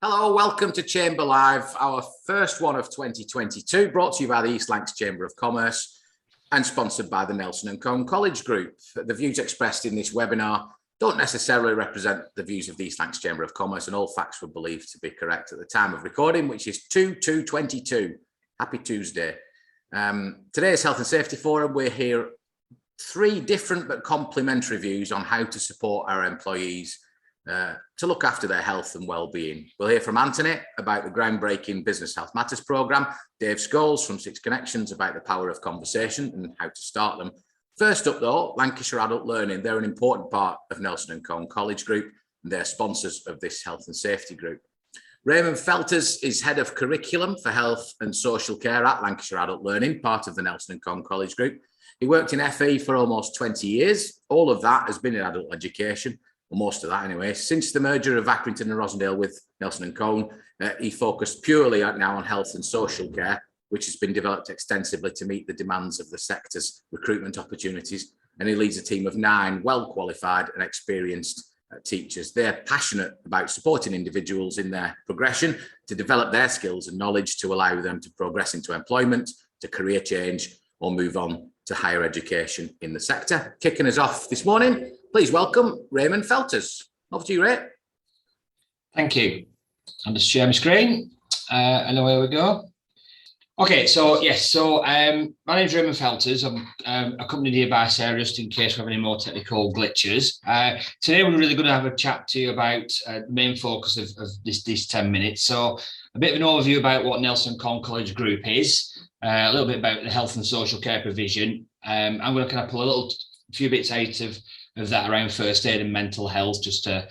Hello, welcome to Chamber Live, our first one of 2022, brought to you by the East Lancashire Chamber of Commerce and sponsored by the Nelson & Colne College Group. The views expressed in this webinar don't necessarily represent the views of the East Lancashire Chamber of Commerce, and all facts were believed to be correct at the time of recording, which is 2/2/22. Happy Tuesday. Today's Health and Safety Forum. We're here three different but complementary views on how to support our employees to look after their health and well-being. We'll hear from Anthony about the groundbreaking Business Health Matters programme, Dave Scholes from Six Connections about the power of conversation and how to start them. First up though, Lancashire Adult Learning. They're an important part of Nelson & Colne College Group, and they're sponsors of this health and safety group. Raymond Felters is Head of Curriculum for Health and Social Care at Lancashire Adult Learning, part of the Nelson & Colne College Group. He worked in FE for almost 20 years. All of that has been in adult education. Most of that anyway. Since the merger of Accrington and Rosendale with Nelson & Colne, he focused purely now on health and social care, which has been developed extensively to meet the demands of the sector's recruitment opportunities. And he leads a team of 9 well-qualified and experienced teachers. They're passionate about supporting individuals in their progression to develop their skills and knowledge to allow them to progress into employment, to career change, or move on to higher education in the sector. Kicking us off this morning, please welcome Raymond Felters. Over to you, Ray. Thank you. I'll just share my screen and away we go. Okay, so yes, my name's Raymond Felters. I'm accompanied here by Sarah, just in case we have any more technical glitches. Today we're really going to have a chat to you about the main focus of this 10 minutes. So a bit of an overview about what Nelson & Colne College Group is, a little bit about the health and social care provision. I'm going to kind of pull a few bits out of that around first aid and mental health, just to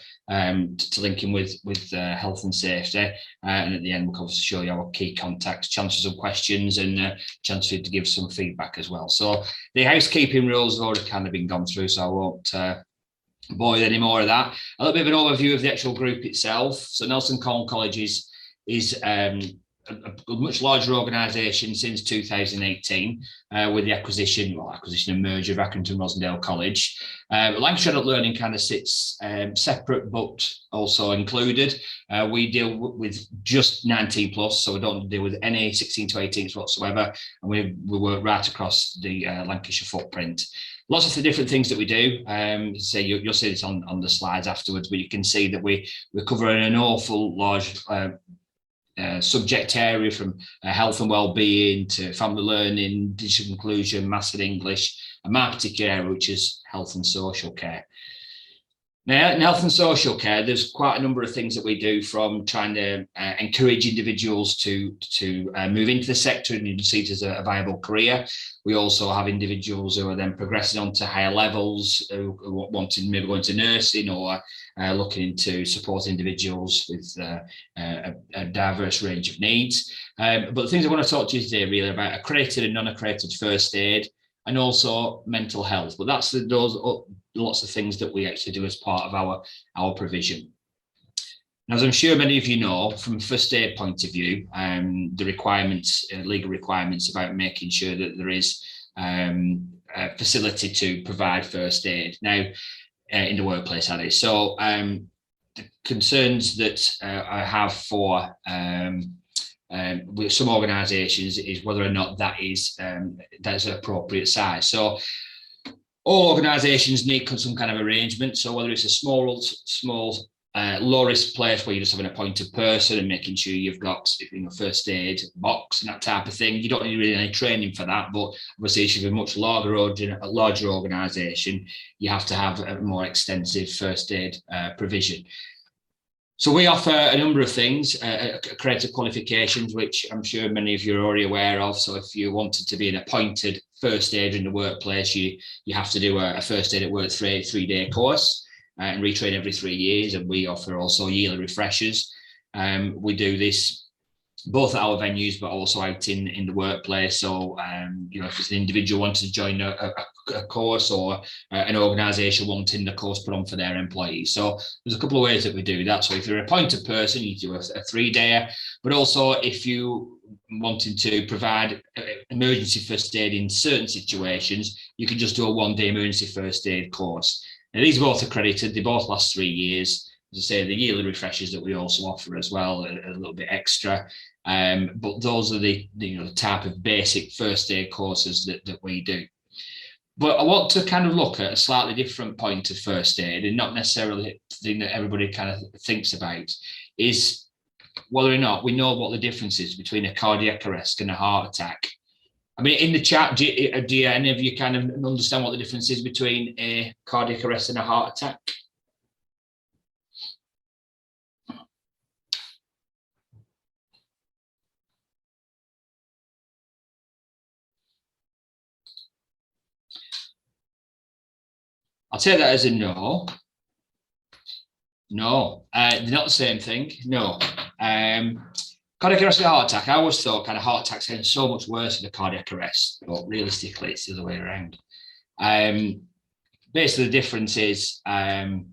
link in with health and safety, and at the end we'll obviously show you our key contacts, chances of questions, and chance for you to give some feedback as well. So the housekeeping rules have already kind of been gone through, so I won't bore you any more of that. A little bit of an overview of the actual group itself. So Nelson & Colne College is a much larger organisation since 2018 with the acquisition and merger of Accrington Rosendale College. Lancashire Adult Learning kind of sits separate but also included. We deal with just 19 plus, so we don't deal with any 16 to 18s whatsoever, and we work right across the Lancashire footprint. Lots of the different things that we do. So you'll see this on the slides afterwards, but you can see that we cover an awful large subject area, from health and well-being to family learning, digital inclusion, maths and English, and my particular area, which is health and social care. Now, in health and social care, there's quite a number of things that we do, from trying to encourage individuals to move into the sector and see it as a viable career. We also have individuals who are then progressing on to higher levels, who wanting maybe going to nursing, or looking into supporting individuals with a diverse range of needs. But the things I want to talk to you today really about accredited and non-accredited first aid, and also mental health. But that's those lots of things that we actually do as part of our provision. Now, as I'm sure many of you know, from a first aid point of view, the requirements, legal requirements about making sure that there is a facility to provide first aid. Now, in the workplace, that is. So the concerns that I have for with some organisations is whether or not that's an appropriate size. So all organisations need some kind of arrangement. So whether it's a small low risk place where you just have an appointed person and making sure you've got first aid box and that type of thing, you don't need really any training for that. But obviously, if you're a much larger organisation, you have to have a more extensive first aid provision. So we offer a number of things, accredited qualifications, which I'm sure many of you are already aware of. So if you wanted to be an appointed first aider in the workplace, you have to do a first aid at work 3-day course and retrain every 3 years. And we offer also yearly refreshers. We do this both at our venues, but also out in the workplace. So, if it's an individual wanting to join a course, or an organisation wanting the course put on for their employees. So there's a couple of ways that we do that. So if you're an appointed person, you do a 3-day, but also if you wanting to provide emergency first aid in certain situations, you can just do a 1-day emergency first aid course. Now, these are both accredited, they both last 3 years. as I say, the yearly refreshers that we also offer as well, a little bit extra. But those are the type of basic first aid courses that we do. But I want to kind of look at a slightly different point of first aid, and not necessarily the thing that everybody kind of thinks about, is whether or not we know what the difference is between a cardiac arrest and a heart attack. I mean, in the chat, do any of you kind of understand what the difference is between a cardiac arrest and a heart attack? I'll take that as a no. No, they're not the same thing. No. Cardiac arrest and heart attack, I always thought kind of heart attacks sound so much worse than a cardiac arrest, but realistically, it's the other way around. Basically, the difference is cardiac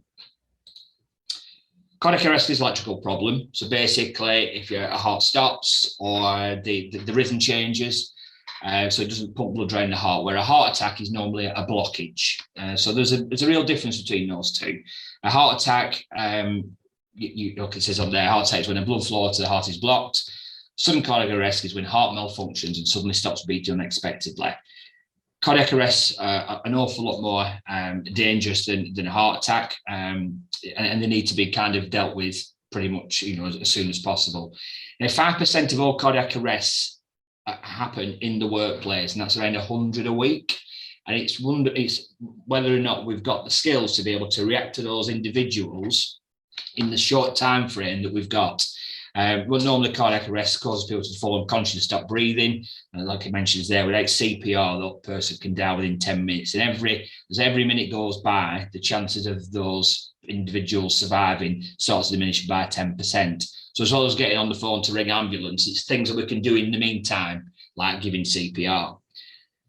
arrest is an electrical problem. So basically, if your heart stops or the rhythm changes, so it doesn't pump blood around the heart, where a heart attack is normally a blockage. So there's a real difference between those two. A heart attack, it says on there, heart attack is when the blood flow to the heart is blocked. Sudden cardiac arrest is when heart malfunctions and suddenly stops beating unexpectedly. Cardiac arrests are an awful lot more dangerous than a heart attack, and they need to be kind of dealt with pretty much as soon as possible. Now, 5% of all cardiac arrests happen in the workplace, and that's around 100 a week. And it's whether or not we've got the skills to be able to react to those individuals in the short time frame that we've got. Well, normally cardiac arrest causes people to fall unconscious and stop breathing. And like I mentioned there, without CPR, that person can die within 10 minutes. And as every minute goes by, the chances of those individuals surviving starts to diminish by 10%. So as well as getting on the phone to ring ambulance, it's things that we can do in the meantime, like giving CPR.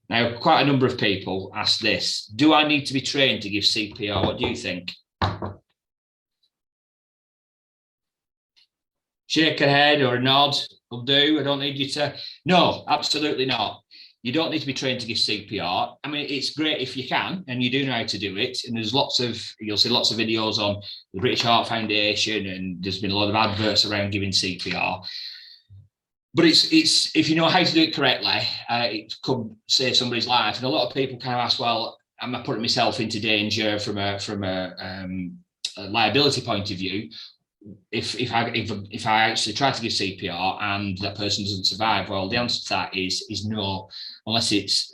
Now, quite a number of people ask this: do I need to be trained to give CPR? What do you think? Shake a head or a nod will do. I don't need you to. No, absolutely not. You don't need to be trained to give CPR. I mean, it's great if you can, and you do know how to do it. And there's you'll see lots of videos on the British Heart Foundation, and there's been a lot of adverts around giving CPR. But it's if you know how to do it correctly, it could save somebody's life. And a lot of people kind of ask, well, am I putting myself into danger from a liability point of view? If I actually try to give CPR and that person doesn't survive? Well, the answer to that is no, unless it's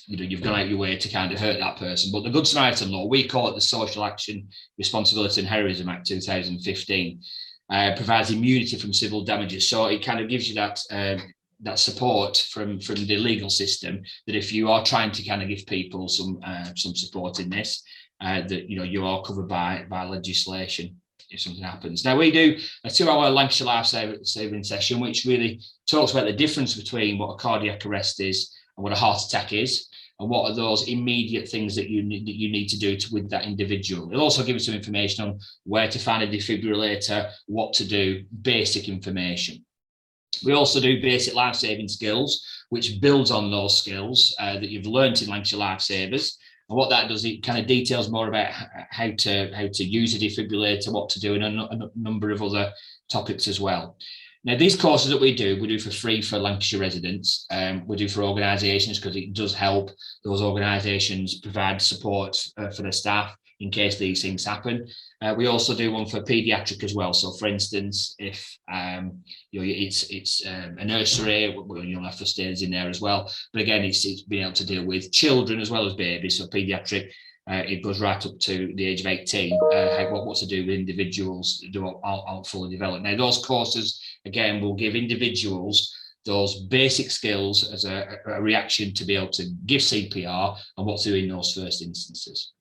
you've gone out your way to kind of hurt that person. But the Good Samaritan law, we call it the Social Action, Responsibility and Heroism Act 2015, provides immunity from civil damages. So it kind of gives you that support from the legal system, that if you are trying to kind of give people some support in this, that you are covered by legislation if something happens. Now, we do a 2-hour Lancashire life-saving session, which really talks about the difference between what a cardiac arrest is and what a heart attack is, and what are those immediate things that you need to do with that individual. It'll also give you some information on where to find a defibrillator, what to do, basic information. We also do basic life-saving skills, which builds on those skills that you've learned in Lancashire Lifesavers. And what that does, it kind of details more about how to use a defibrillator, what to do, and a number of other topics as well. Now, these courses that we do for free for Lancashire residents. We do for organisations, because it does help those organisations provide support for their staff in case these things happen. We also do one for paediatric as well. So, for instance, if it's a nursery, you'll have first aiders in there as well. But again, it's being able to deal with children as well as babies. So, paediatric, it goes right up to the age of 18. What to do with individuals who aren't fully developed. Now, those courses again will give individuals those basic skills as a reaction to be able to give CPR and what to do in those first instances.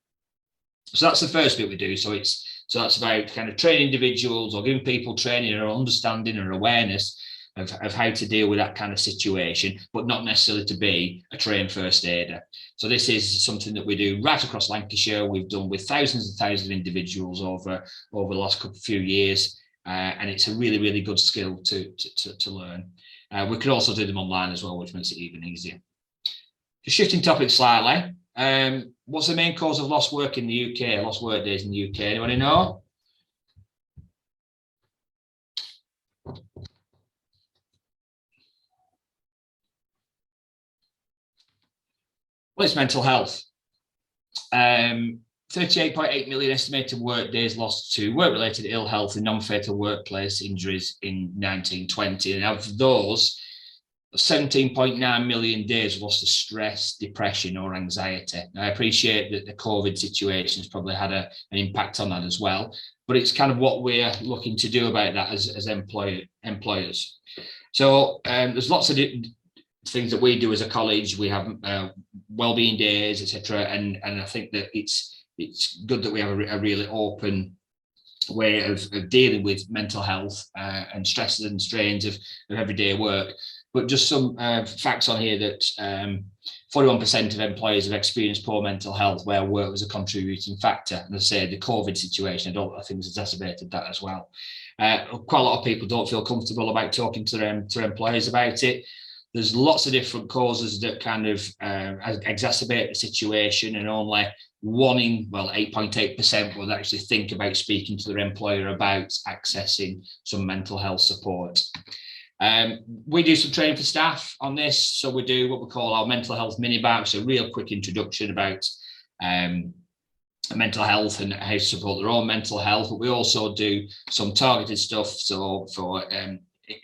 So that's the first bit we do. So that's about kind of training individuals or giving people training or understanding or awareness of how to deal with that kind of situation, but not necessarily to be a trained first aider. So this is something that we do right across Lancashire. We've done with thousands and thousands of individuals over the last few years, and it's a really, really good skill to learn. We can also do them online as well, which makes it even easier. Just shifting topics slightly. What's the main cause of lost work in the UK? Lost work days in the UK? Anybody know? Well, it's mental health. 38.8 million estimated work days lost to work-related ill health and non-fatal workplace injuries in 1920. And of those, 17.9 million days lost to stress, depression or anxiety. Now, I appreciate that the COVID situation has probably had an impact on that as well, but it's kind of what we're looking to do about that as employers. So there's lots of things that we do as a college. We have wellbeing days, etc. And I think that it's good that we have a really open way of dealing with mental health and stresses and strains of everyday work. But just some facts on here that 41% of employers have experienced poor mental health where work was a contributing factor. And as I say, the COVID situation, I think has exacerbated that as well. Quite a lot of people don't feel comfortable about talking to their employers about it. There's lots of different causes that kind of exacerbate the situation, and only 8.8% would actually think about speaking to their employer about accessing some mental health support. We do some training for staff on this. So we do what we call our mental health mini bar, so a real quick introduction about mental health and how to support their own mental health. But we also do some targeted stuff. So for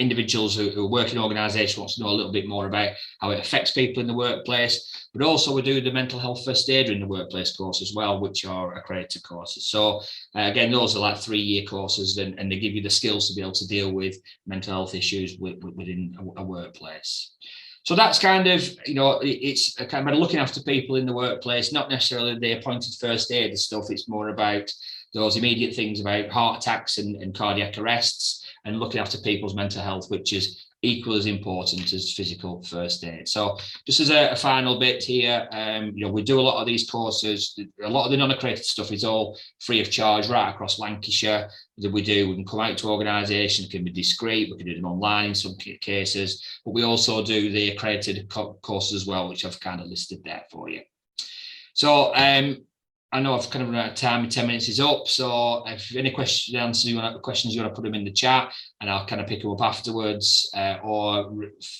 individuals who work in organisations want to know a little bit more about how it affects people in the workplace, but also we do the mental health first aider in the workplace course as well, which are accredited courses. So again, those are like 3-year courses, and they give you the skills to be able to deal with mental health issues within a workplace. So that's kind of, it's kind of looking after people in the workplace, not necessarily the appointed first aid stuff. It's more about those immediate things about heart attacks and cardiac arrests, and looking after people's mental health, which is equally as important as physical first aid. So just as a final bit here, we do a lot of these courses. A lot of the non-accredited stuff is all free of charge right across Lancashire. That we can come out to organisations, can be discreet, we can do them online in some cases, but we also do the accredited courses as well, which I've kind of listed there for you. So I know I've kind of run out of time. 10 minutes is up. So if any questions you want to put them in the chat, and I'll kind of pick them up afterwards. Or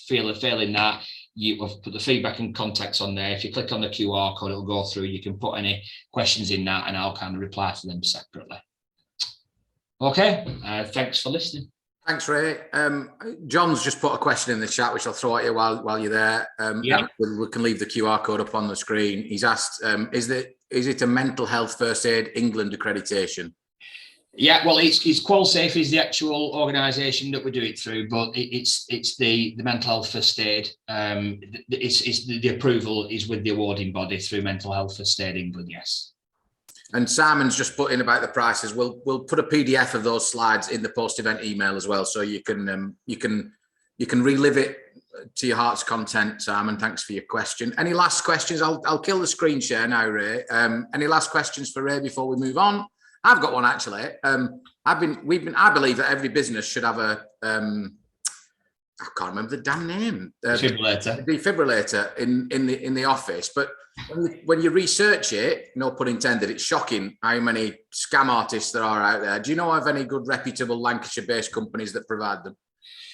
failing that, I've put the feedback and contacts on there. If you click on the QR code, it'll go through. You can put any questions in that, and I'll kind of reply to them separately. Okay. Thanks for listening. Thanks, Ray. John's just put a question in the chat, which I'll throw at you while you're there. Yeah. We can leave the QR code up on the screen. He's asked, is it a mental health first aid England accreditation? Yeah, well, it's QualSafe is the actual organisation that we do it through, but it's the mental health first aid. It's the approval is with the awarding body through Mental Health First Aid England. Yes. And Simon's just put in about the prices. We'll put a PDF of those slides in the post-event email as well, so you can relive it to your heart's content. Simon, thanks for your question. Any last questions? I'll kill the screen share now, Ray. Any last questions for Ray before we move on? I've got one actually. I believe that every business should have a I can't remember the damn name. Defibrillator in the office. But when you research it, no pun intended, it's shocking how many scam artists there are out there. Do you know of any good reputable Lancashire-based companies that provide them?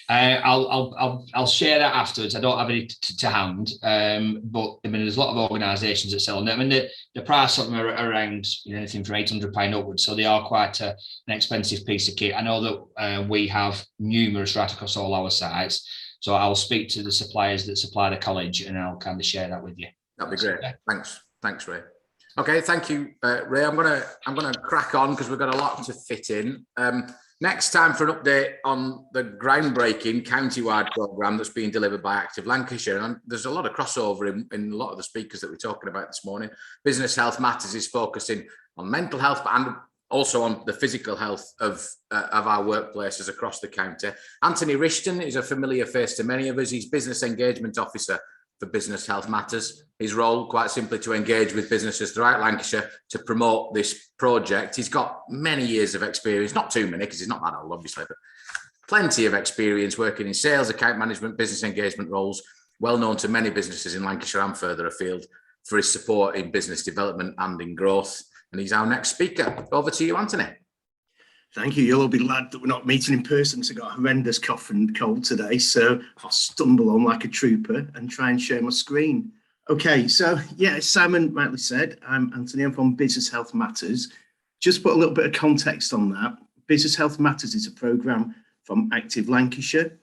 I'll share that afterwards. I don't have any to hand, but I mean, there's a lot of organisations that sell them. I mean, the price of them are around anything from £800 upwards, so they are quite an expensive piece of kit. I know that we have numerous right across all our sites, so I'll speak to the suppliers that supply the college, and I'll kind of share that with you. That'd be great. Thanks, Ray. Okay, thank you, Ray. I'm gonna crack on because we've got a lot to fit in. Next time for an update on the groundbreaking county-wide programme that's being delivered by Active Lancashire. And there's a lot of crossover in a lot of the speakers that we're talking about this morning. Business Health Matters is focusing on mental health and also on the physical health of our workplaces across the county. Anthony Rishton is a familiar face to many of us. He's Business Engagement Officer for Business Health Matters. His role, quite simply, to engage with businesses throughout Lancashire to promote this project. He's got many years of experience, not too many because he's not that old, obviously, but plenty of experience working in sales, account management, business engagement roles, well known to many businesses in Lancashire and further afield for his support in business development and in growth. And he's our next speaker. Over to you, Anthony. Thank you. You'll all be glad that we're not meeting in person, so I've got a horrendous cough and cold today, so I'll stumble on like a trooper and try and share my screen. Okay, so yeah, as Simon rightly said, I'm Anthony. I'm from Business Health Matters. Just put a little bit of context on that. Business Health Matters is a programme from Active Lancashire.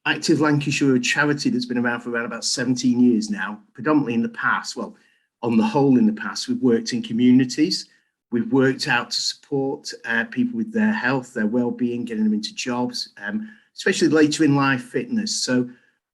Active Lancashire are a charity that's been around for around about 17 years now, predominantly in the past. Well, on the whole in the past, we've worked in communities. We've worked out to support people with their health, their well-being, getting them into jobs, especially later in life fitness. So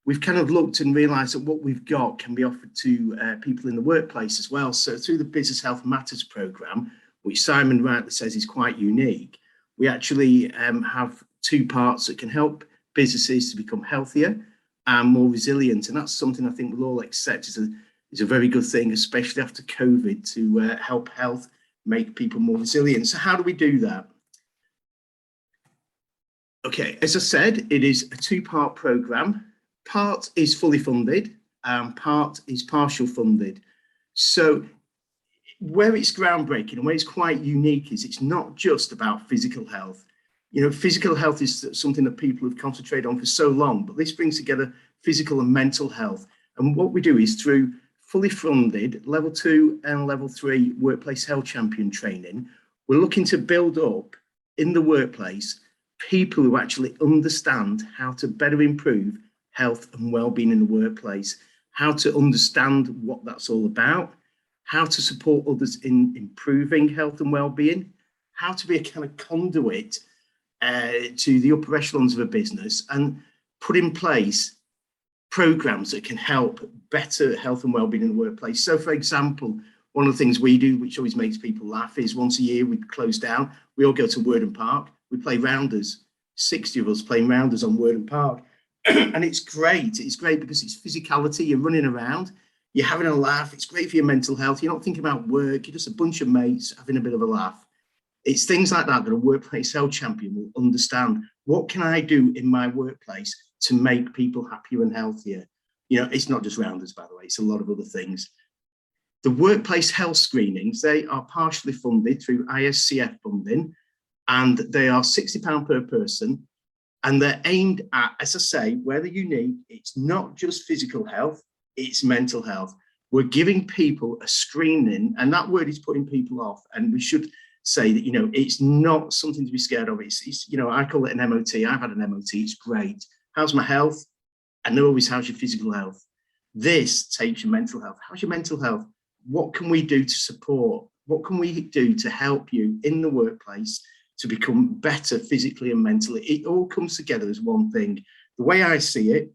we've kind of looked and realised that what we've got can be offered to people in the workplace as well. So through the Business Health Matters programme, which Simon rightly says is quite unique, we actually have two parts that can help businesses to become healthier and more resilient. And that's something I think we'll all accept is a very good thing, especially after COVID, to help health make people more resilient. So how do we do that? Okay, as I said, it is a two-part programme. Part is fully funded and part is partial funded. So where it's groundbreaking and where it's quite unique is it's not just about physical health. You know, physical health is something that people have concentrated on for so long, but this brings together physical and mental health. And what we do is through fully funded level 2 and level 3 workplace health champion training, we're looking to build up in the workplace people who actually understand how to better improve health and well-being in the workplace, how to understand what that's all about, how to support others in improving health and well-being, how to be a kind of conduit to the upper echelons of a business and put in place programs that can help better health and well-being in the workplace. So for example, one of the things we do, which always makes people laugh, is once a year we close down, we all go to Worden Park, we play rounders, 60 of us playing rounders on Worden Park. And it's great because it's physicality, you're running around, you're having a laugh, it's great for your mental health, you're not thinking about work, you're just a bunch of mates having a bit of a laugh. It's things like that that a workplace health champion will understand. What can I do in my workplace to make people happier and healthier? You know, it's not just rounders, by the way, it's a lot of other things. The workplace health screenings, they are partially funded through ISCF funding, and they are £60 per person. And they're aimed at, as I say, where they're unique, it's not just physical health, it's mental health. We're giving people a screening, and that word is putting people off. And we should say that, you know, it's not something to be scared of. It's you know, I call it an MOT. I've had an MOT, it's great. How's my health? And they're always, how's your physical health? This takes your mental health. How's your mental health? What can we do to support? What can we do to help you in the workplace to become better physically and mentally? It all comes together as one thing. The way I see it,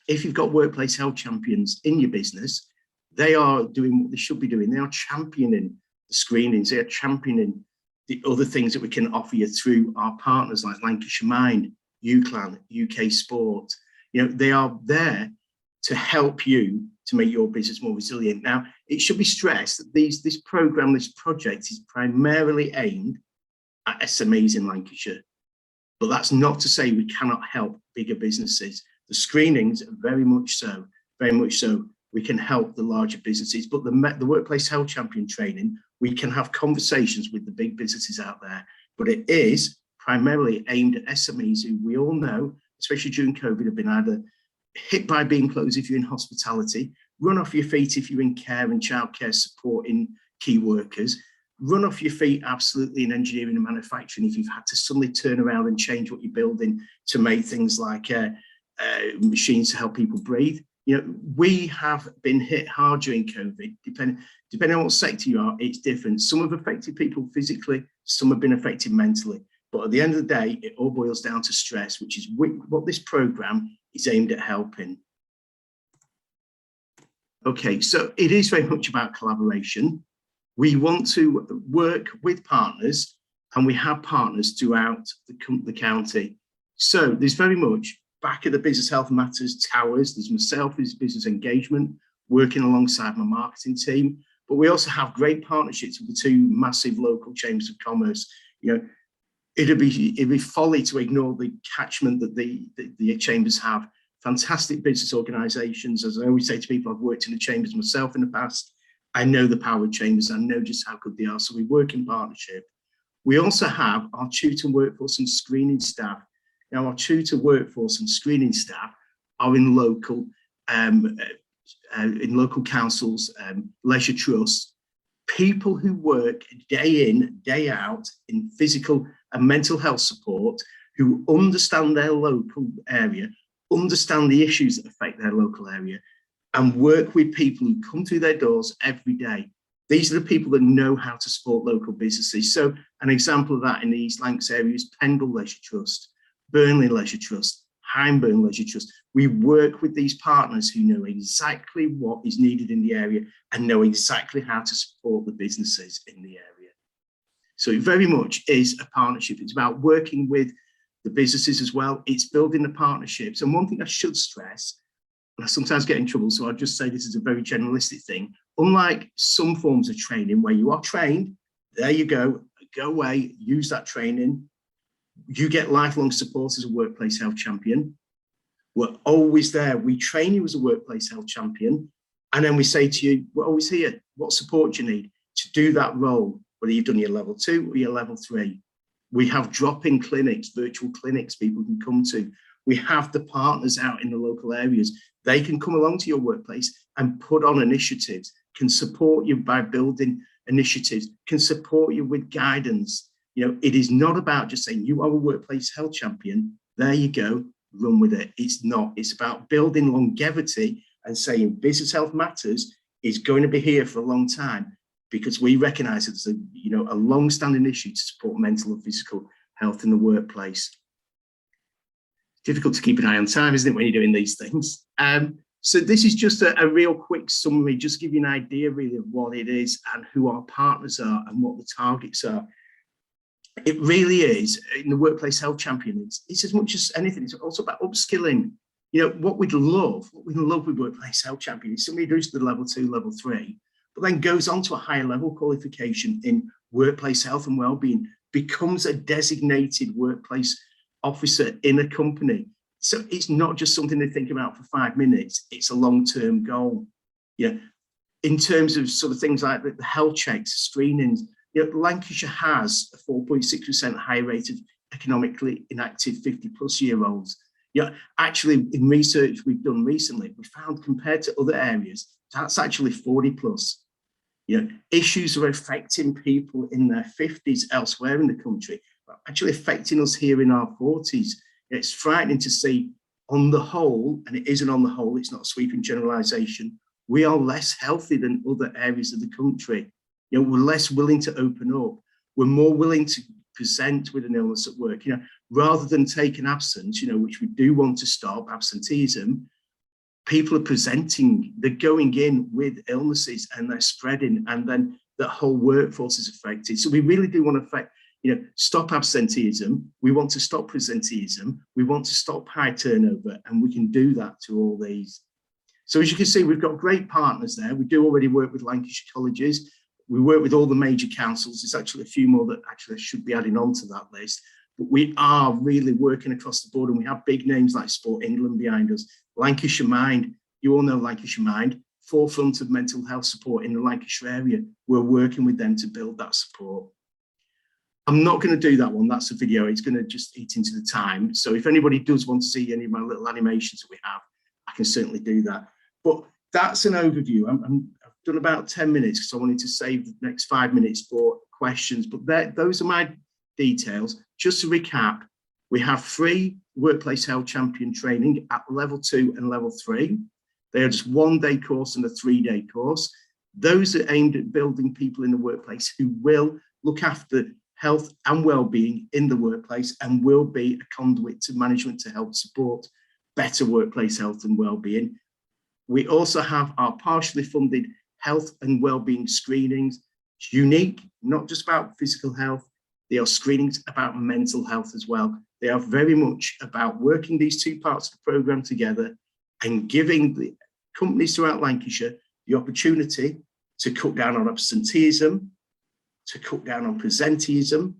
if you've got workplace health champions in your business, they are doing what they should be doing. They are championing the screenings, they are championing the other things that we can offer you through our partners like Lancashire Mind, UCLAN, UK Sport. You know, they are there to help you to make your business more resilient. Now, it should be stressed that this program, this project is primarily aimed at SMEs in Lancashire, but that's not to say we cannot help bigger businesses. The screenings are very much so. We can help the larger businesses, but the workplace health champion training, we can have conversations with the big businesses out there, but it is primarily aimed at SMEs who we all know, especially during COVID, have been either hit by being closed if you're in hospitality, run off your feet if you're in care and childcare supporting key workers, run off your feet absolutely in engineering and manufacturing if you've had to suddenly turn around and change what you're building to make things like machines to help people breathe. You know, we have been hit hard during COVID. Depending on what sector you are, it's different. Some have affected people physically, some have been affected mentally. But at the end of the day, it all boils down to stress, which is what this program is aimed at helping. Okay, so it is very much about collaboration. We want to work with partners, and we have partners throughout the county. So there's very much back at the Business Health Matters towers, there's myself as business engagement, working alongside my marketing team, but we also have great partnerships with the two massive local chambers of commerce. You know, it'd be folly to ignore the catchment that the chambers have. Fantastic business organisations. As I always say to people, I've worked in the chambers myself in the past. I know the power of chambers. I know just how good they are. So we work in partnership. We also have our tutor workforce and screening staff. Now, our tutor workforce and screening staff are in local in local councils, leisure trusts, people who work day in, day out in physical and mental health support, who understand their local area, understand the issues that affect their local area, and work with people who come through their doors every day. These are the people that know how to support local businesses. So an example of that in the East Lancs area is Pendle Leisure Trust, Burnley Leisure Trust, Hyndburn Leisure Trust. We work with these partners who know exactly what is needed in the area and know exactly how to support the businesses in the area. So it very much is a partnership. It's about working with the businesses as well. It's building the partnerships. And one thing I should stress, and I sometimes get in trouble, so I'll just say this is a very generalistic thing. Unlike some forms of training where you are trained, there you go away, use that training. You get lifelong support as a workplace health champion. We're always there. We train you as a workplace health champion. And then we say to you, we're always here. What support do you need to do that role? Whether you've done your level 2 or your level 3. We have drop-in clinics, virtual clinics people can come to. We have the partners out in the local areas. They can come along to your workplace and put on initiatives, can support you by building initiatives, can support you with guidance. You know, it is not about just saying you are a workplace health champion. There you go, run with it. It's not. It's about building longevity and saying business health matters is going to be here for a long time, because we recognise it's a long-standing issue to support mental and physical health in the workplace. Difficult to keep an eye on time, isn't it, when you're doing these things? So this is just a real quick summary, just to give you an idea really of what it is and who our partners are and what the targets are. It really is, in the workplace health champion, it's as much as anything, it's also about upskilling. You know, what we'd love with workplace health champion is somebody who goes to the level 2, level 3, but then goes on to a higher level qualification in workplace health and wellbeing, becomes a designated workplace officer in a company. So it's not just something they think about for 5 minutes, it's a long-term goal. Yeah. In terms of sort of things like the health checks, screenings, you know, Lancashire has a 4.6% high rate of economically inactive 50-plus-year-olds. Yeah, actually, in research we've done recently, we found compared to other areas, that's actually 40-plus. You know, issues are affecting people in their 50s elsewhere in the country, but actually affecting us here in our 40s. It's frightening to see, on the whole, and it isn't on the whole, it's not a sweeping generalisation, we are less healthy than other areas of the country. You know, we're less willing to open up. We're more willing to present with an illness at work. You know, rather than take an absence, you know, which we do want to stop, absenteeism, people are presenting, they're going in with illnesses and they're spreading, and then the whole workforce is affected. So we really do want to stop absenteeism. We want to stop presenteeism. We want to stop high turnover, and we can do that to all these. So as you can see, we've got great partners there. We do already work with Lancashire colleges. We work with all the major councils. There's actually a few more that actually should be adding on to that list. But we are really working across the board, and we have big names like Sport England behind us. Lancashire Mind, you all know Lancashire Mind, forefront of mental health support in the Lancashire area. We're working with them to build that support. I'm not going to do that one. That's a video. It's going to just eat into the time. So if anybody does want to see any of my little animations that we have, I can certainly do that. But that's an overview. I've done about 10 minutes because I wanted to save the next 5 minutes for questions. But those are my details. Just to recap, we have free workplace health champion training at level 2 and level 3. They are just 1-day course and a 3-day course. Those are aimed at building people in the workplace who will look after health and well-being in the workplace and will be a conduit to management to help support better workplace health and well-being. We also have our partially funded health and well-being screenings. It's unique, not just about physical health. They are screenings about mental health as well. They are very much about working these two parts of the programme together and giving the companies throughout Lancashire the opportunity to cut down on absenteeism, to cut down on presenteeism,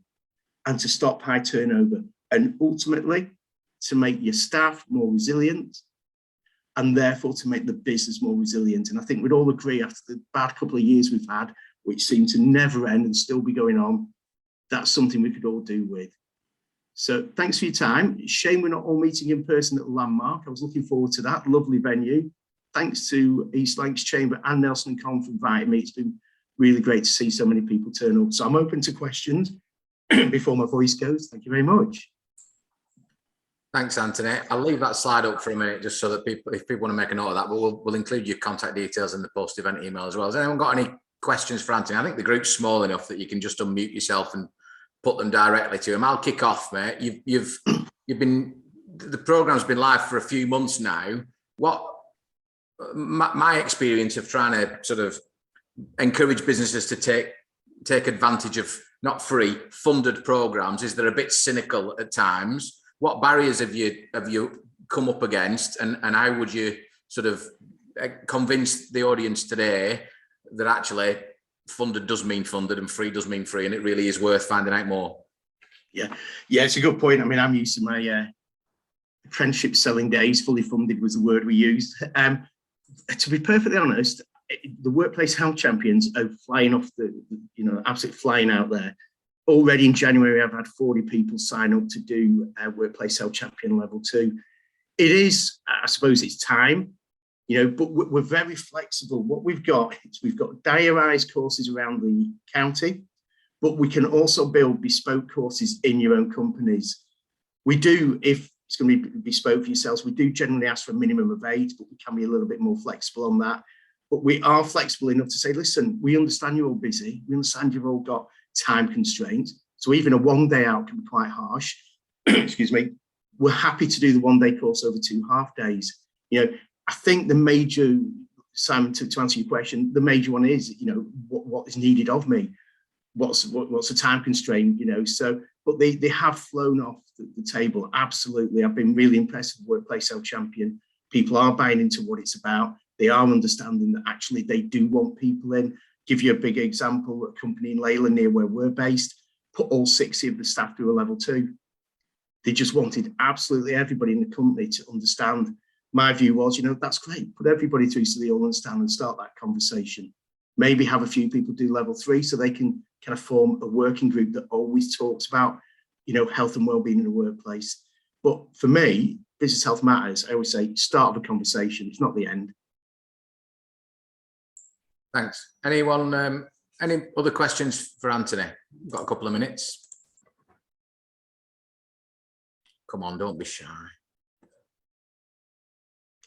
and to stop high turnover, and ultimately to make your staff more resilient, and therefore to make the business more resilient. And I think we'd all agree, after the bad couple of years we've had, which seem to never end and still be going on, that's something we could all do with. So thanks for your time. Shame we're not all meeting in person at the Landmark. I was looking forward to that. Lovely venue. thanks to East Lancashire Chamber and Nelson and Colne for inviting me. It's been really great to see so many people turn up. So I'm open to questions before my voice goes. Thank you very much. Thanks, Anthony. I'll leave that slide up for a minute just so that people, if people want to make a note of that, but we'll include your contact details in the post-event email as well. Has anyone got any questions for Anthony? I think the group's small enough that you can just unmute yourself and put them directly to him. I'll kick off, mate. You've been, the program's been live for a few months now. What my experience of trying to sort of encourage businesses to take advantage of not free funded programs is they're a bit cynical at times. What barriers have you come up against, and how would you sort of convince the audience today that actually funded does mean funded and free does mean free, and it really is worth finding out more? Yeah, it's a good point. I mean, I'm used to my apprenticeship selling days. Fully funded was the word we used. To be perfectly honest, the workplace health champions are flying off absolutely flying out there. Already in January, I've had 40 people sign up to do workplace health champion level 2. It is, I suppose it's time, but we're very flexible. What we've got is we've got diarised courses around the county, but we can also build bespoke courses in your own companies. We do, if it's going to be bespoke for yourselves, we do generally ask for a minimum of 8, but we can be a little bit more flexible on that. But we are flexible enough to say, listen, we understand you're all busy. We understand you've all got time constraints. So even a 1 day out can be quite harsh. Excuse me. We're happy to do the 1 day course over 2 half days. I think the major, Simon, to answer your question, the major one is, what is needed of me? What's the time constraint? But they have flown off the table. Absolutely. I've been really impressed with Workplace Health Champion. People are buying into what it's about. They are understanding that actually they do want people in. Give you a big example, a company in Leyland near where we're based, put all 60 of the staff through a level 2. They just wanted absolutely everybody in the company to understand. My view was, that's great, put everybody through so they all understand and start that conversation. Maybe have a few people do level 3 so they can kind of form a working group that always talks about, health and wellbeing in the workplace. But for me, business health matters. I always say, start of a conversation, it's not the end. Thanks. Anyone, any other questions for Anthony? We've got a couple of minutes. Come on, don't be shy.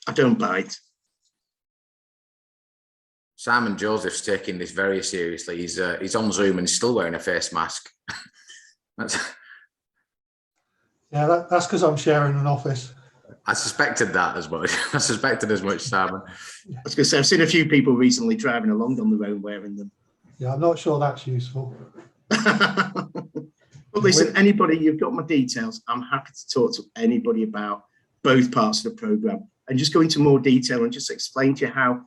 I don't bite. Simon Joseph's taking this very seriously. He's on Zoom and he's still wearing a face mask. Yeah, that's because I'm sharing an office. I suspected that as much. I suspected as much, Simon. I was going to say, I've seen a few people recently driving along on the road wearing them. Yeah, I'm not sure that's useful. But listen, anybody, you've got my details. I'm happy to talk to anybody about both parts of the programme and just go into more detail and just explain to you how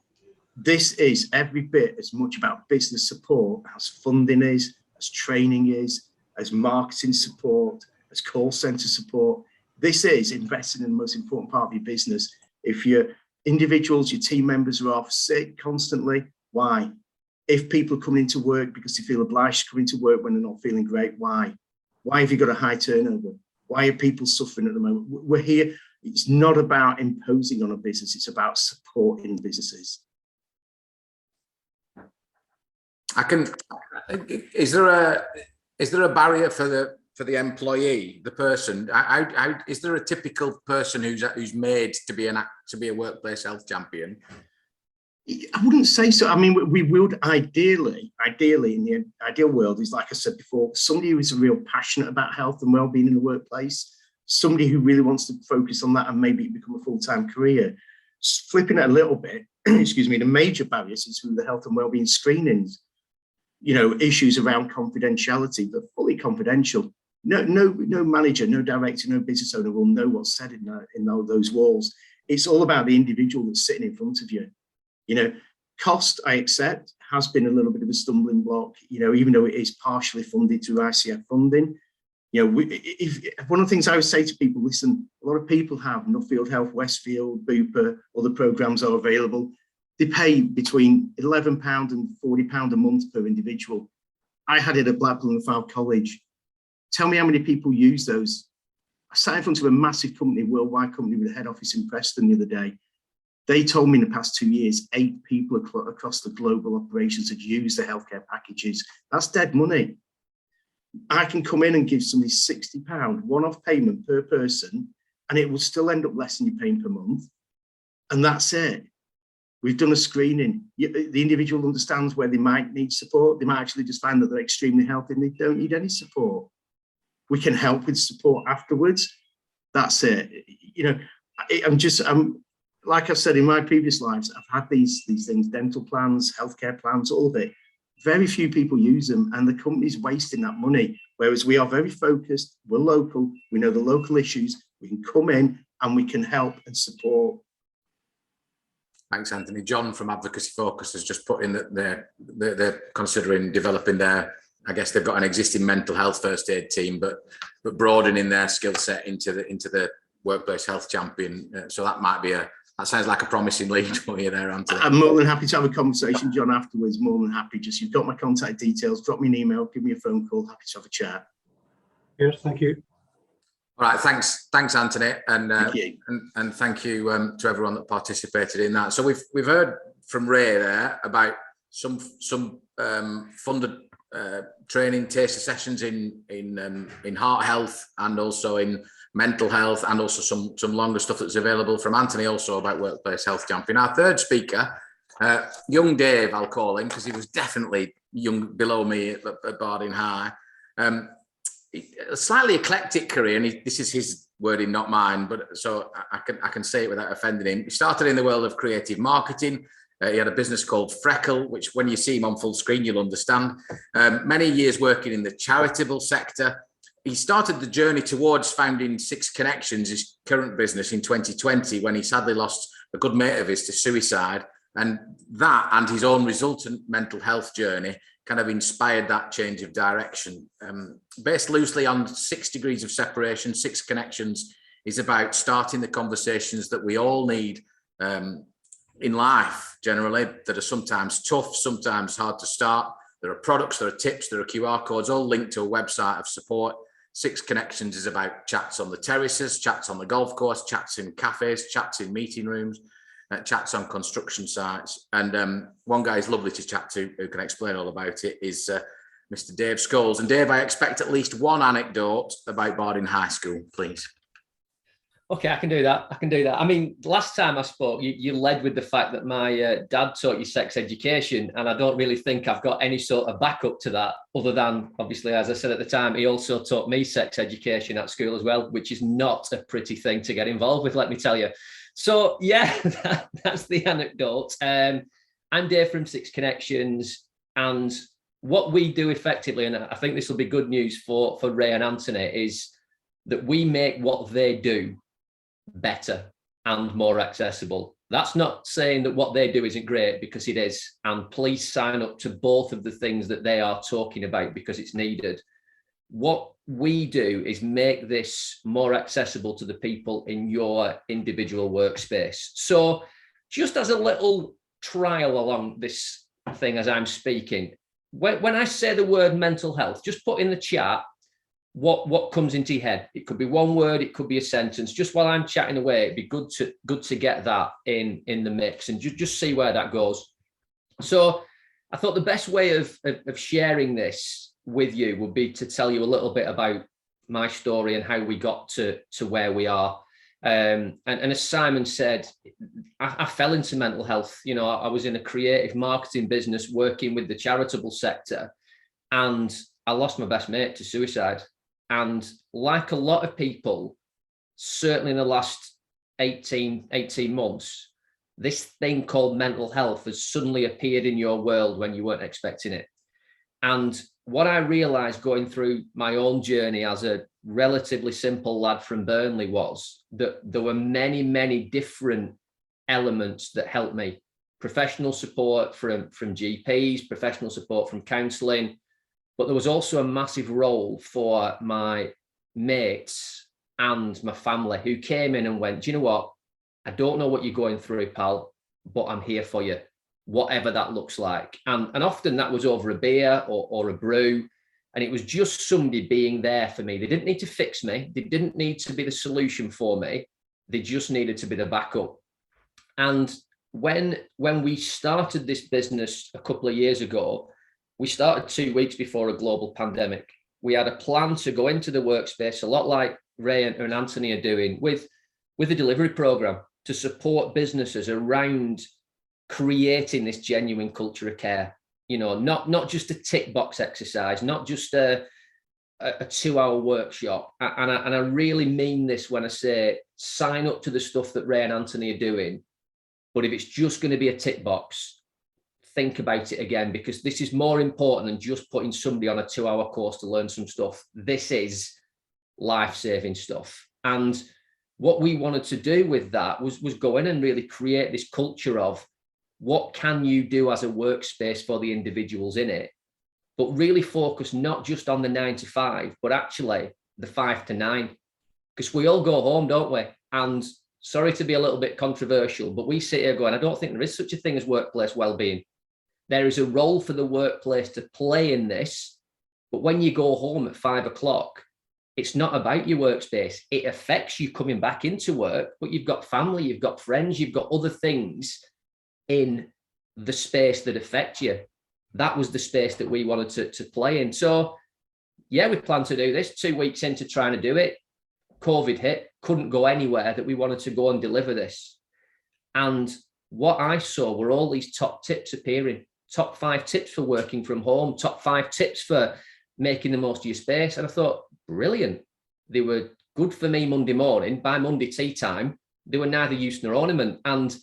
this is every bit as much about business support as funding is, as training is, as marketing support, as call centre support. This is investing in the most important part of your business. If your individuals, your team members are off sick constantly, why? If people are coming into work because they feel obliged to come into work when they're not feeling great, why? Why have you got a high turnover? Why are people suffering at the moment? We're here. It's not about imposing on a business. It's about supporting businesses. Is there a barrier for the employee, the person? Is there a typical person who's made to be a workplace health champion? I wouldn't say so. I mean, we would ideally in the ideal world is, like I said before, somebody who is real passionate about health and well-being in the workplace, somebody who really wants to focus on that and maybe become a full-time career. Flipping it a little bit, excuse me, the major barriers is through the health and well-being screenings. Issues around confidentiality, but fully confidential. No manager, no director, no business owner will know what's said in those walls. It's all about the individual that's sitting in front of you. Cost, I accept, has been a little bit of a stumbling block, even though it is partially funded through ICF funding. One of the things I would say to people, listen, a lot of people have Nuffield Health, Westfield, Bupa, other programs are available. They pay between £11 and £40 a month per individual. I had it at Blackpool and Fylde College. Tell me how many people use those. I sat in front of a massive company, worldwide company with a head office in Preston the other day. They told me in the past 2 years, 8 people across the global operations had used the healthcare packages. That's dead money. I can come in and give somebody £60 one-off payment per person, and it will still end up less than you're paying per month. And that's it. We've done a screening. The individual understands where they might need support. They might actually just find that they're extremely healthy and they don't need any support. We can help with support afterwards. That's it. You know, I'm like I've said in my previous lives, I've had these things, dental plans, healthcare plans, all of it. Very few people use them, and the company's wasting that money. Whereas we are very focused, we're local, we know the local issues, we can come in and we can help and support. Thanks, Anthony. John from Advocacy Focus has just put in that they're considering developing their, I guess they've got an existing mental health first aid team, but broadening their skill set into the workplace health champion. So that might be that sounds like a promising lead for you there, Anthony. I'm more than happy to have a conversation, John, afterwards. More than happy. Just, you've got my contact details. Drop me an email, give me a phone call. Happy to have a chat. Yes, thank you. All right, thanks, Anthony, and Thank you. and thank you to everyone that participated in that. So we've heard from Ray there about some funded training taster sessions in heart health and also in mental health, and also some longer stuff that's available from Anthony also about workplace health champion. Our third speaker, young Dave, I'll call him, because he was definitely young below me at Barding High. A slightly eclectic career, and this is his wording, not mine, but so I can say it without offending him. He started in the world of creative marketing. He had a business called Freckle, which when you see him on full screen, you'll understand. Many years working in the charitable sector. He started the journey towards founding Six Connections, his current business, in 2020, when he sadly lost a good mate of his to suicide. And that and his own resultant mental health journey kind of inspired that change of direction. Based loosely on 6 degrees of separation, Six Connections is about starting the conversations that we all need in life generally, that are sometimes tough, sometimes hard to start. There are products, there are tips, there are QR codes, all linked to a website of support. Six Connections is about chats on the terraces, chats on the golf course, chats in cafes, chats in meeting rooms, chats on construction sites. And one guy is lovely to chat to who can explain all about it is Mr. Dave Scholes. And Dave, I expect at least one anecdote about Barding High School, please. Okay, I can do that. I mean, last time I spoke, you led with the fact that my dad taught you sex education, and I don't really think I've got any sort of backup to that, other than, obviously, as I said at the time, he also taught me sex education at school as well, which is not a pretty thing to get involved with, let me tell you. So, yeah, that's the anecdote. I'm Dave from Six Connections, and what we do effectively, and I think this will be good news for Ray and Anthony, is that we make what they do better and more accessible. That's not saying that what they do isn't great, because it is. And please sign up to both of the things that they are talking about, because it's needed. What we do is make this more accessible to the people in your individual workspace. So just as a little trial along this thing as I'm speaking, when I say the word mental health, just put in the chat what comes into your head. It could be one word, it could be a sentence. Just while I'm chatting away, it'd be good to get that in the mix and just see where that goes. So I thought the best way of sharing this with you would be to tell you a little bit about my story and how we got to where we are. And as Simon said, I fell into mental health. You know, I was in a creative marketing business working with the charitable sector, and I lost my best mate to suicide. And like a lot of people, certainly in the last 18 months, this thing called mental health has suddenly appeared in your world when you weren't expecting it. And what I realized going through my own journey as a relatively simple lad from Burnley was that there were many, many different elements that helped me. Professional support from GPs, professional support from counselling, but there was also a massive role for my mates and my family who came in and went, do you know what? I don't know what you're going through, pal, but I'm here for you, whatever that looks like. And often that was over a beer or a brew. And it was just somebody being there for me. They didn't need to fix me. They didn't need to be the solution for me. They just needed to be the backup. And when we started this business a couple of years ago, we started 2 weeks before a global pandemic. We had a plan to go into the workspace, a lot like Ray and Anthony are doing, with a delivery program to support businesses around creating this genuine culture of care. You know, not just a tick box exercise, not just a 2-hour workshop. And I really mean this when I say sign up to the stuff that Ray and Anthony are doing. But if it's just going to be a tick box, think about it again, because this is more important than just putting somebody on a 2-hour course to learn some stuff. This is life-saving stuff. And what we wanted to do with that was go in and really create this culture of what can you do as a workspace for the individuals in it, but really focus not just on the 9 to 5, but actually the 5 to 9, because we all go home, don't we? And sorry to be a little bit controversial, but we sit here going, I don't think there is such a thing as workplace well-being. There is a role for the workplace to play in this, but when you go home at 5 o'clock, it's not about your workspace. It affects you coming back into work, but you've got family, you've got friends, you've got other things in the space that affect you. That was the space that we wanted to play in. So yeah, we plan to do this. 2 weeks into trying to do it, COVID hit, couldn't go anywhere, that we wanted to go and deliver this. And what I saw were all these top tips appearing, top 5 tips for working from home, top 5 tips for making the most of your space. And I thought, brilliant. They were good for me Monday morning. By Monday tea time, they were neither use nor ornament. And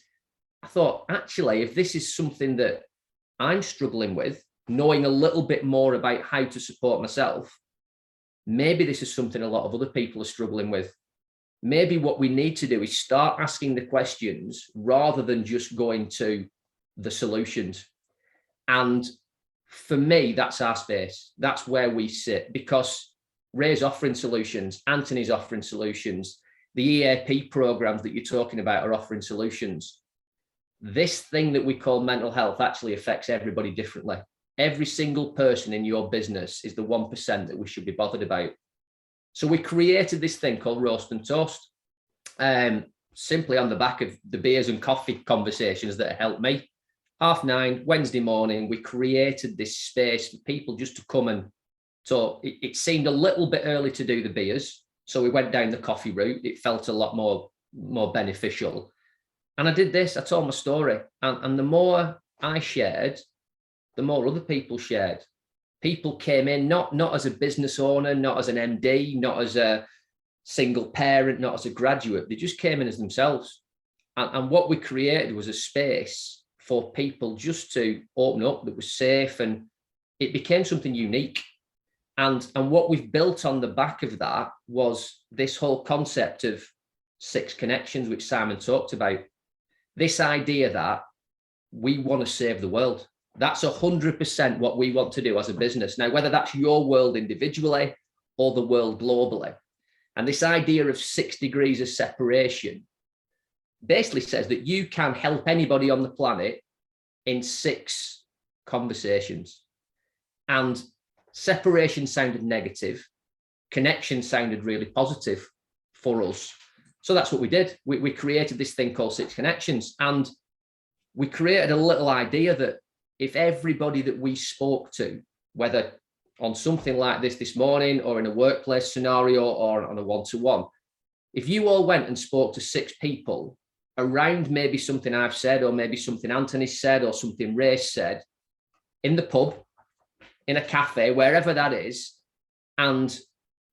I thought, actually, if this is something that I'm struggling with, knowing a little bit more about how to support myself, maybe this is something a lot of other people are struggling with. Maybe what we need to do is start asking the questions rather than just going to the solutions. And for me, that's our space. That's where we sit, because Ray's offering solutions, Anthony's offering solutions, the EAP programs that you're talking about are offering solutions. This thing that we call mental health actually affects everybody differently. Every single person in your business is the 1% that we should be bothered about. So we created this thing called Roast and Toast, simply on the back of the beers and coffee conversations that helped me. 9:30 Wednesday morning, we created this space for people just to come and talk. It seemed a little bit early to do the beers, so we went down the coffee route. It felt a lot more beneficial. And I did this, I told my story. And the more I shared, the more other people shared. People came in, not as a business owner, not as an MD, not as a single parent, not as a graduate. They just came in as themselves. And what we created was a space for people just to open up that was safe, and it became something unique. And what we've built on the back of that was this whole concept of 6 connections, which Simon talked about. This idea that we want to save the world. That's 100% what we want to do as a business. Now, whether that's your world individually or the world globally. And this idea of 6 degrees of separation basically says that you can help anybody on the planet in 6 conversations. And separation sounded negative. Connection sounded really positive for us. So that's what we did. We created this thing called 6 connections. And we created a little idea that if everybody that we spoke to, whether on something like this morning or in a workplace scenario or on a one-to-one, if you all went and spoke to 6 people around maybe something I've said, or maybe something Anthony said, or something Ray said, in the pub, in a cafe, wherever that is, and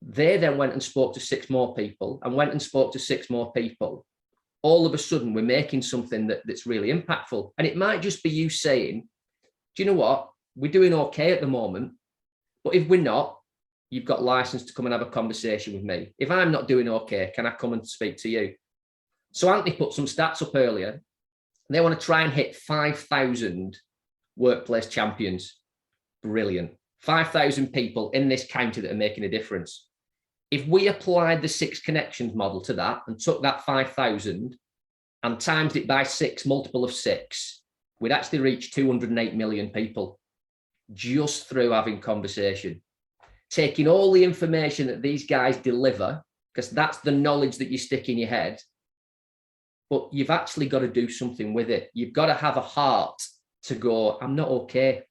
they then went and spoke to 6 more people and went and spoke to 6 more people, all of a sudden we're making something that's really impactful. And it might just be you saying, do you know what? We're doing okay at the moment, but if we're not, you've got license to come and have a conversation with me. If I'm not doing okay, can I come and speak to you? So Anthony put some stats up earlier. They want to try and hit 5,000 workplace champions. Brilliant. 5,000 people in this county that are making a difference. If we applied the 6 connections model to that and took that 5,000 and times it by 6, multiple of 6, we'd actually reach 208 million people just through having conversation. Taking all the information that these guys deliver, because that's the knowledge that you stick in your head, but you've actually got to do something with it. You've got to have a heart to go, I'm not okay.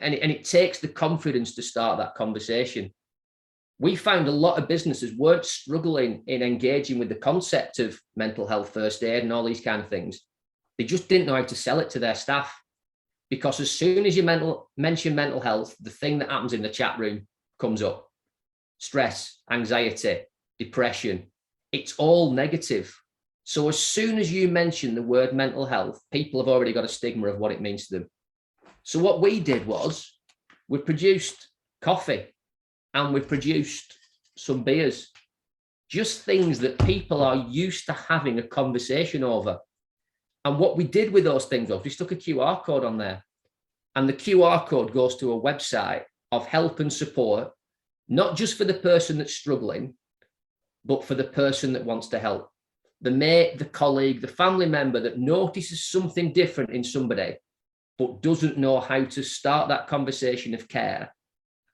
And it takes the confidence to start that conversation. We found a lot of businesses weren't struggling in engaging with the concept of mental health first aid and all these kind of things. They just didn't know how to sell it to their staff. Because as soon as you mention mental health, the thing that happens in the chat room comes up. Stress, anxiety, depression, it's all negative. So as soon as you mention the word mental health, people have already got a stigma of what it means to them. So what we did was we produced coffee and we produced some beers, just things that people are used to having a conversation over. And what we did with those things was we stuck a QR code on there, and the QR code goes to a website of help and support, not just for the person that's struggling, but for the person that wants to help. The mate, the colleague, the family member that notices something different in somebody, but doesn't know how to start that conversation of care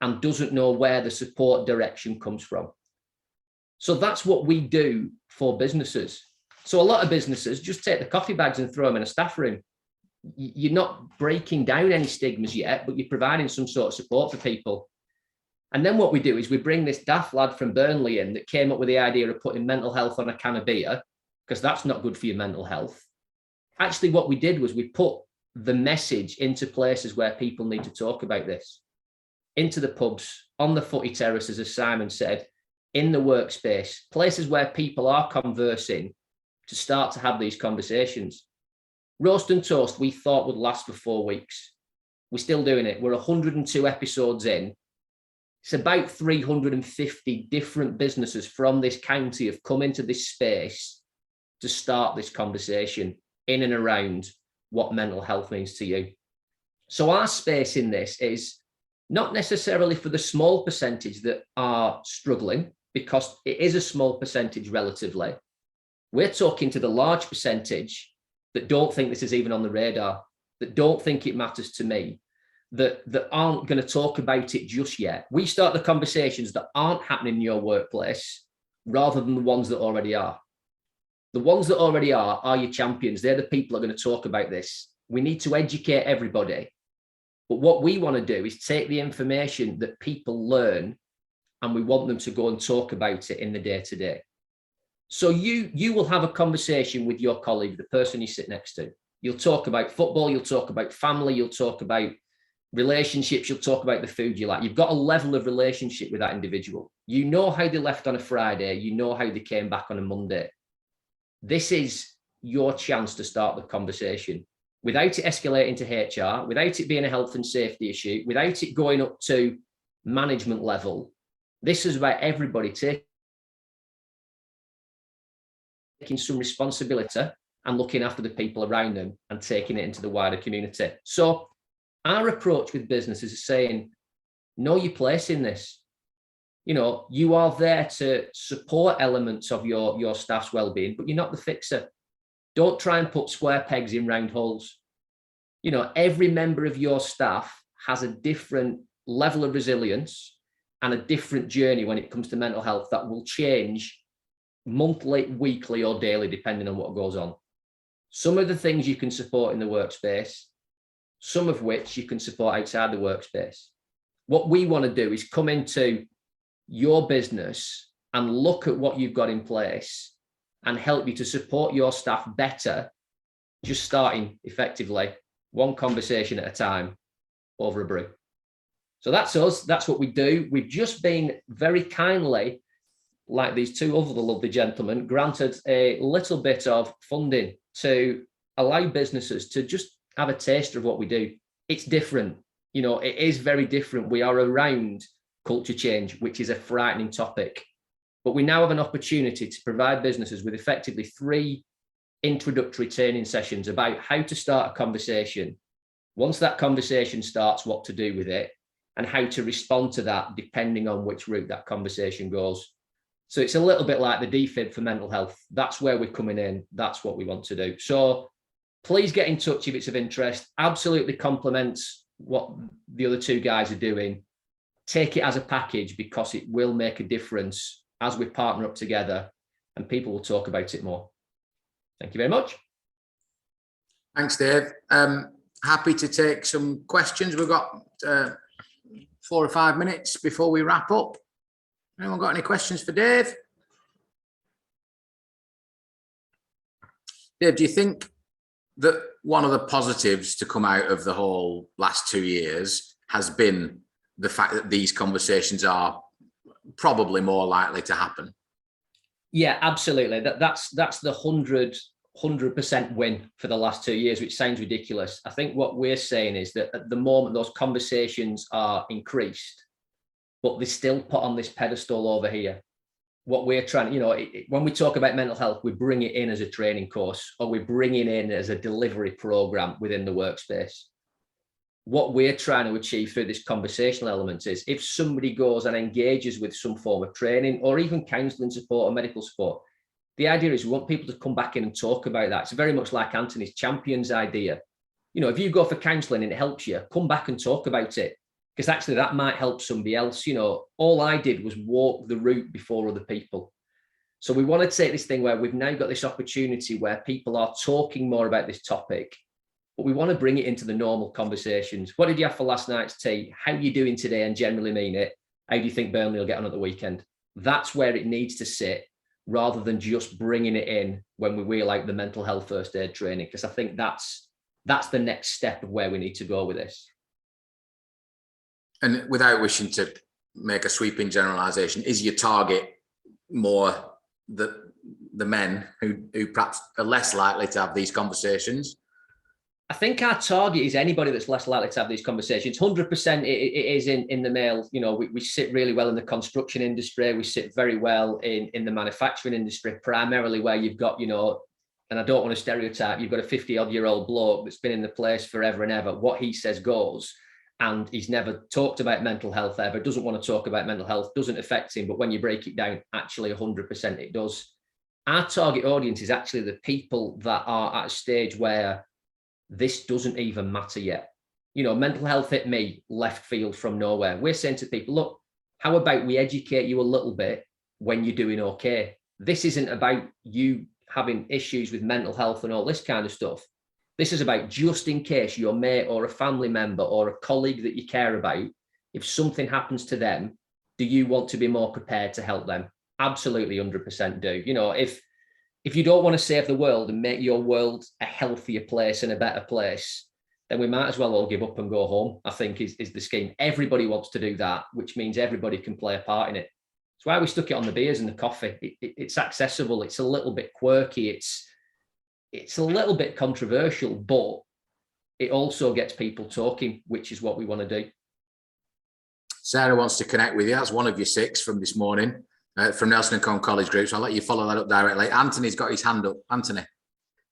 and doesn't know where the support direction comes from. So that's what we do for businesses. So a lot of businesses just take the coffee bags and throw them in a staff room. You're not breaking down any stigmas yet, but you're providing some sort of support for people. And then what we do is we bring this daft lad from Burnley in that came up with the idea of putting mental health on a can of beer, because that's not good for your mental health. Actually, what we did was we put the message into places where people need to talk about this, into the pubs, on the footy terraces, as Simon said, in the workspace, places where people are conversing to start to have these conversations. Roast and Toast, we thought would last for 4 weeks. We're still doing it. We're 102 episodes in. It's about 350 different businesses from this county have come into this space to start this conversation in and around what mental health means to you. So our space in this is not necessarily for the small percentage that are struggling, because it is a small percentage relatively. We're talking to the large percentage that don't think this is even on the radar, that don't think it matters to me, that aren't going to talk about it just yet. We start the conversations that aren't happening in your workplace rather than the ones that already are. The ones that already are your champions. They're the people that are going to talk about this. We need to educate everybody. But what we want to do is take the information that people learn and we want them to go and talk about it in the day-to-day. So you will have a conversation with your colleague, the person you sit next to. You'll talk about football, you'll talk about family, you'll talk about relationships, you'll talk about the food you like. You've got a level of relationship with that individual. You know how they left on a Friday, you know how they came back on a Monday. This is your chance to start the conversation without it escalating to HR, without it being a health and safety issue, without it going up to management level. This is about everybody taking some responsibility and looking after the people around them and taking it into the wider community. So our approach with businesses is saying, know your place in this. You know, you are there to support elements of your staff's well-being, but you're not the fixer. Don't try and put square pegs in round holes. You know, every member of your staff has a different level of resilience and a different journey when it comes to mental health that will change monthly, weekly, or daily, depending on what goes on. Some of the things you can support in the workspace, some of which you can support outside the workspace. What we want to do is come into your business and look at what you've got in place and help you to support your staff better, just starting effectively one conversation at a time over a brew. So that's us. That's what we do. We've just been very kindly, like these two other lovely gentlemen, granted a little bit of funding to allow businesses to just have a taster of what we do. It's different. You know, it is very different. We are around culture change, which is a frightening topic. But we now have an opportunity to provide businesses with effectively 3 introductory training sessions about how to start a conversation. Once that conversation starts, what to do with it and how to respond to that depending on which route that conversation goes. So it's a little bit like the DFIB for mental health. That's where we're coming in. That's what we want to do. So please get in touch if it's of interest. Absolutely complements what the other 2 guys are doing. Take it as a package because it will make a difference as we partner up together and people will talk about it more. Thank you very much. Thanks, Dave. Happy to take some questions. We've got 4 or 5 minutes before we wrap up. Anyone got any questions for Dave? Dave, do you think that one of the positives to come out of the whole last 2 years has been the fact that these conversations are probably more likely to happen? Yeah, absolutely. That's the 100% win for the last 2 years, which sounds ridiculous. I think what we're saying is that at the moment, those conversations are increased, but they're still put on this pedestal over here. What we're trying, when we talk about mental health, we bring it in as a training course, or we bring it in as a delivery program within the workspace. What we're trying to achieve through this conversational element is if somebody goes and engages with some form of training or even counselling support or medical support, the idea is we want people to come back in and talk about that. It's very much like Anthony's champions idea. If you go for counselling and it helps you, come back and talk about it, because actually that might help somebody else. All I did was walk the route before other people. So we want to take this thing where we've now got this opportunity where people are talking more about this topic, but we want to bring it into the normal conversations. What did you have for last night's tea? How are you doing today? And generally mean it. How do you think Burnley will get on at the weekend? That's where it needs to sit, rather than just bringing it in when we wheel out the mental health first aid training, because I think that's the next step of where we need to go with this. And without wishing to make a sweeping generalization, is your target more the men who perhaps are less likely to have these conversations? I think our target is anybody that's less likely to have these conversations. 100% it is in the male. We sit really well in the construction industry. We sit very well in the manufacturing industry, primarily where you've got, and I don't want to stereotype, you've got a 50-odd-year-old bloke that's been in the place forever and ever. What he says goes. And he's never talked about mental health ever, doesn't want to talk about mental health, doesn't affect him. But when you break it down, actually 100% it does. Our target audience is actually the people that are at a stage where this doesn't even matter yet. Mental health hit me left field from nowhere. We're saying to people, look, how about we educate you a little bit when you're doing okay? This isn't about you having issues with mental health and all this kind of stuff. This is about just in case your mate or a family member or a colleague that you care about, if something happens to them, do you want to be more prepared to help them? Absolutely 100% do. If you don't want to save the world and make your world a healthier place and a better place, then we might as well all give up and go home, I think is the scheme. Everybody wants to do that, which means everybody can play a part in it. That's why we stuck it on the beers and the coffee. It's accessible. It's a little bit quirky. It's a little bit controversial, but it also gets people talking, which is what we want to do. Sarah wants to connect with you. That's one of your 6 from this morning, from Nelson and Colne College Group. So I'll let you follow that up directly. Anthony's got his hand up. Anthony.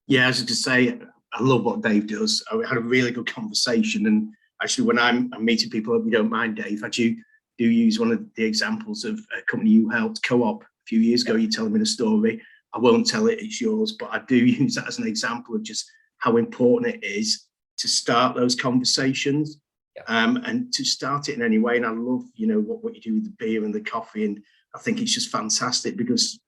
Yeah, as I just say, I love what Dave does. We had a really good conversation. And actually, when I'm meeting people, we don't mind, Dave, I do use one of the examples of a company you helped, Co-op, a few years ago. You're telling me the story. I won't tell it, it's yours, but I do use that as an example of just how important it is to start those conversations, and to start it in any way. And I love, what you do with the beer and the coffee. And I think it's just fantastic because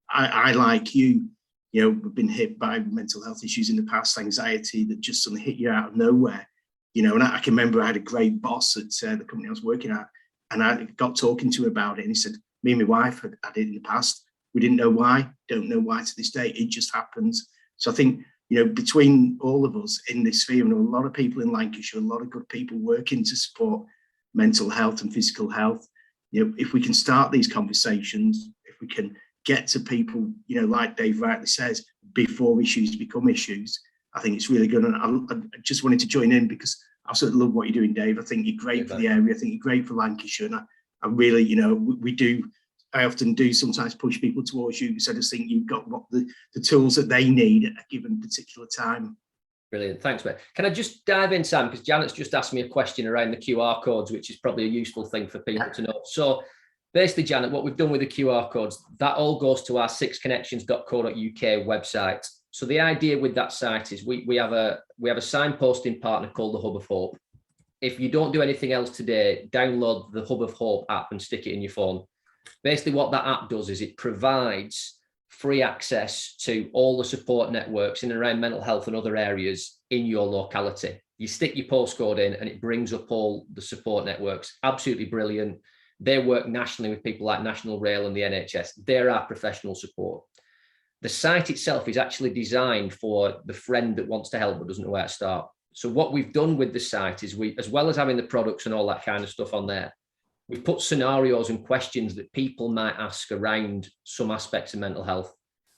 I like you, we've been hit by mental health issues in the past, anxiety that just suddenly hit you out of nowhere, and I can remember I had a great boss at the company I was working at, and I got talking to him about it. And he said, me and my wife had it in the past. We didn't know why, don't know why to this day. It just happens. So I think, between all of us in this sphere, and a lot of people in Lancashire, a lot of good people working to support mental health and physical health, if we can start these conversations, if we can get to people, like Dave rightly says, before issues become issues, I think it's really good. And I just wanted to join in because I absolutely love what you're doing, Dave. I think you're great for the area. I think you're great for Lancashire. And I really, I often do sometimes push people towards you because I just think you've got what the tools that they need at a given particular time. Brilliant. Thanks, mate. Can I just dive in, Sam? Because Janet's just asked me a question around the QR codes, which is probably a useful thing for people to know. So basically, Janet, what we've done with the QR codes, that all goes to our 6connections.co.uk website. So the idea with that site is we have a signposting partner called the Hub of Hope. If you don't do anything else today, download the Hub of Hope app and stick it in your phone. Basically, what that app does is it provides free access to all the support networks in and around mental health and other areas in your locality. You stick your postcode in and it brings up all the support networks. Absolutely brilliant. They work nationally with people like National Rail and the NHS. They're our professional support. The site itself is actually designed for the friend that wants to help but doesn't know where to start. So what we've done with the site is we, as well as having the products and all that kind of stuff on there, we've put scenarios and questions that people might ask around some aspects of mental health.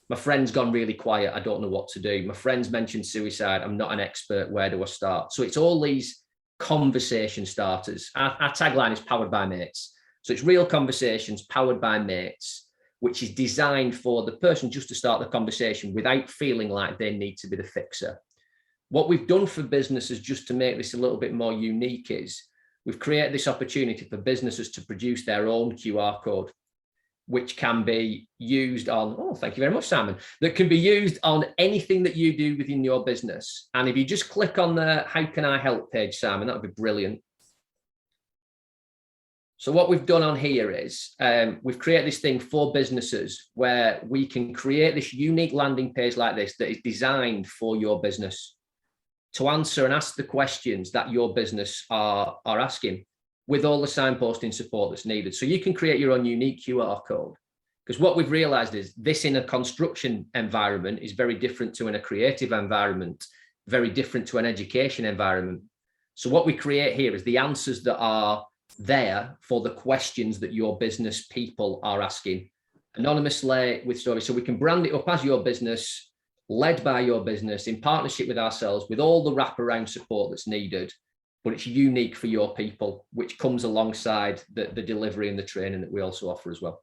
My friend's gone really quiet. I don't know what to do. My friend's mentioned suicide. I'm not an expert. Where do I start? So it's all these conversation starters. Our tagline is powered by mates. So it's real conversations powered by mates, which is designed for the person just to start the conversation without feeling like they need to be the fixer. What we've done for businesses, just to make this a little bit more unique, is we've created this opportunity for businesses to produce their own QR code, which can be used on, oh, thank you very much, Simon, that can be used on anything that you do within your business. And if you just click on the How Can I Help page, Simon, that would be brilliant. So what we've done on here is we've created this thing for businesses where we can create this unique landing page like this that is designed for your business to answer and ask the questions that your business are asking, with all the signposting support that's needed. So you can create your own unique QR code, because what we've realized is this in a construction environment is very different to in a creative environment, very different to an education environment. So what we create here is the answers that are there for the questions that your business people are asking anonymously with stories. So we can brand it up as your business, led by your business, in partnership with ourselves, with all the wraparound support that's needed, but it's unique for your people, which comes alongside the delivery and the training that we also offer as well.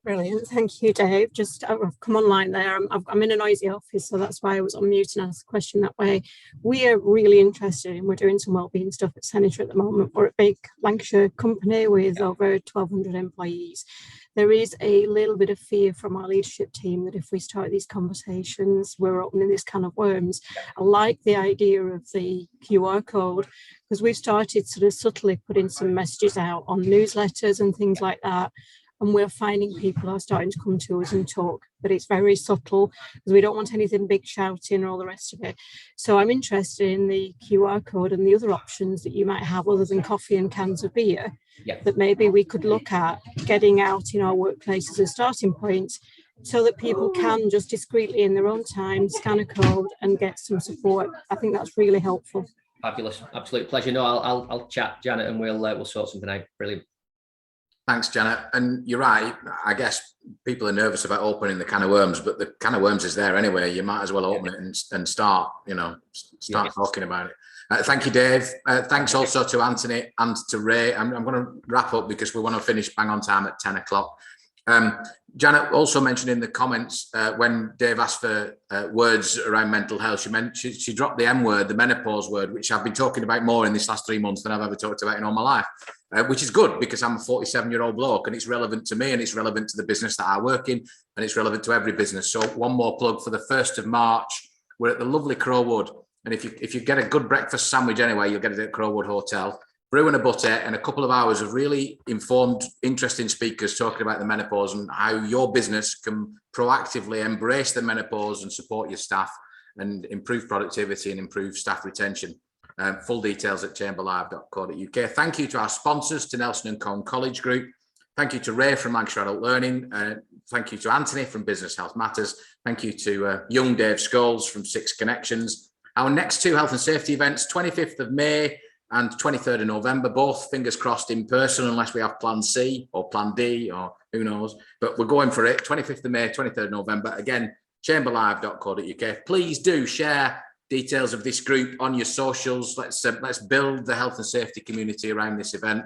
Brilliant. Thank you, Dave. Just I've come online there. I'm in a noisy office, so that's why I was on mute and asked the question that way. We are really interested in, we're doing some wellbeing stuff at Senator at the moment. We're a big Lancashire company with over 1,200 employees. There is a little bit of fear from our leadership team that if we start these conversations, we're opening this can of worms. I like the idea of the QR code, because we've started sort of subtly putting some messages out on newsletters and things like that. And we're finding people are starting to come to us and talk, but it's very subtle because we don't want anything big shouting or all the rest of it. So I'm interested in the QR code and the other options that you might have other than coffee and cans of beer, that maybe we could look at getting out in our workplaces as starting points so that people can just discreetly in their own time scan a code and get some support. I think that's really helpful. Fabulous. Absolute pleasure. No, I'll chat, Janet, and we'll sort something out. Brilliant. Thanks, Janet. And you're right. I guess people are nervous about opening the can of worms, but the can of worms is there anyway. You might as well open it and start, talking about it. Thank you, Dave. Thanks also to Anthony and to Ray. I'm going to wrap up because we want to finish bang on time at 10 o'clock. Janet also mentioned in the comments when Dave asked for words around mental health, she dropped the M word, the menopause word, which I've been talking about more in this last 3 months than I've ever talked about in all my life, which is good because I'm a 47-year-old bloke and it's relevant to me and it's relevant to the business that I work in and it's relevant to every business. So one more plug for the 1st of March. We're at the lovely Crowwood. And if you get a good breakfast sandwich anyway, you'll get it at Crowwood Hotel. Brew and a butter and a couple of hours of really informed, interesting speakers talking about the menopause and how your business can proactively embrace the menopause and support your staff and improve productivity and improve staff retention. Full details at chamberlive.co.uk. Thank you to our sponsors, to Nelson and Colne College Group. Thank you to Ray from Lancashire Adult Learning. Thank you to Anthony from Business Health Matters. Thank you to young Dave Scholes from Six Connections. Our next 2 health and safety events, 25th of May and 23rd of November, both fingers crossed in person, unless we have plan C or plan D or who knows, but we're going for it. 25th of May, 23rd of November. Again, chamberlive.co.uk. Please do share details of this group on your socials. Let's build the health and safety community around this event.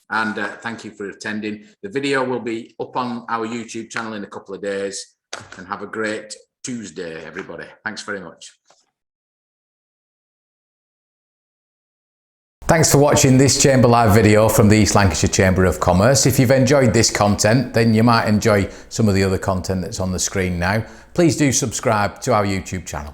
And thank you for attending. The video will be up on our YouTube channel in a couple of days. And have a great Tuesday, everybody. Thanks very much. Thanks for watching this Chamber Live video from the East Lancashire Chamber of Commerce. If you've enjoyed this content, then you might enjoy some of the other content that's on the screen now. Please do subscribe to our YouTube channel.